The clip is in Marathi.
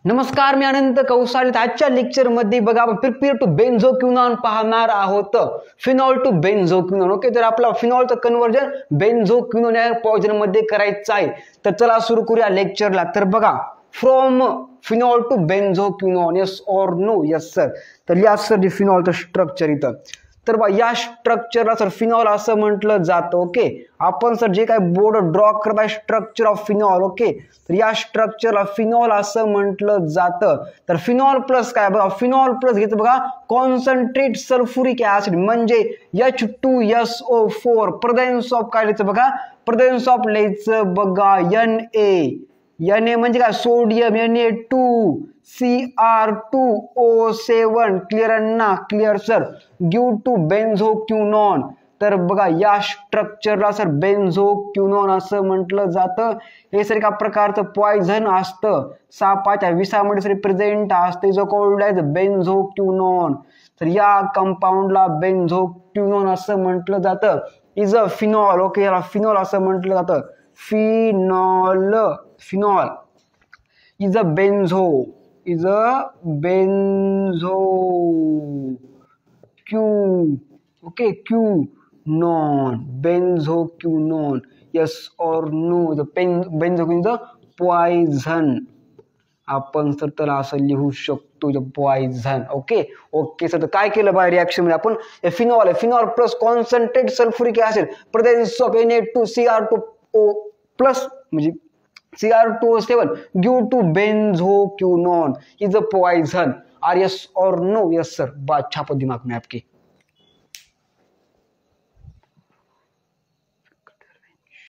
नमस्कार, मी अनंत कौसाळे. आजच्या लेक्चर मध्ये बघा आपण प्रिपेअर टू बेन्झोक्विनॉन पाहणार आहोत. Phenol to बेन्झोक्विनॉन. ओके, तर आपला फिनॉलचं कन्व्हर्जन बेन्झोक्विनॉन या पॉइजन मध्ये करायचं आहे. तर चला सुरू करूया लेक्चरला. तर बघा, from phenol to benzoquinone, yes or no? Yes sir. तर या सर फिनॉलचं स्ट्रक्चर इथं. तर बघा, या स्ट्रक्चरला सर फिनॉल असं म्हटलं जातं. ओके, आपण सर जे काय बोर्ड ड्रॉ करत आहे स्ट्रक्चर ऑफ फिनॉल. ओके, तर या स्ट्रक्चरला फिनॉल असं म्हटलं जातं. तर फिनॉल प्लस काय बघा, फिनॉल प्लस घेतं बघा कॉन्सन्ट्रेट सल्फ्युरिक ऍसिड म्हणजे H2SO4. प्रेझेन्स ऑफ काय लिहायचं बघा, प्रेझेन्स ऑफ लिहायचं बघा Na म्हणजे काय, सोडियम Na2Cr2O7. क्लिअर ना? Clear sir. Give to benzoquinone. तर बघा, या स्ट्रक्चरला सर बेन्झोक्विनॉन असं म्हटलं जातं. हे सर एका प्रकारचं पॉइझन असतं, सापाच्या विषामध्ये सर प्रेझेंट असते, जो कॉल्ड ॲज बेन्झोक्विनॉन. तर या कंपाऊंडला बेन्झोक्विनॉन असं म्हटलं जातं. Is a phenol. ओके, याला फिनॉल असं म्हटलं जातं. Phenol is a benzo okay, quinone, benzoquinone. Yes or no? Benzoquinone is a poison. आपण सर त्याला असं लिहू शकतो, पॉइझन. Okay okay sir. तर काय केलं बाय रिॲक्शन मध्ये आपण, phenol plus concentrate sulphuric acid presence of Na2Cr2O plus म्हणजे Cr2O7 give to benzoquinone is a poison. Are yes और नो? Yes sir. बात छापो दिमाग में आपके.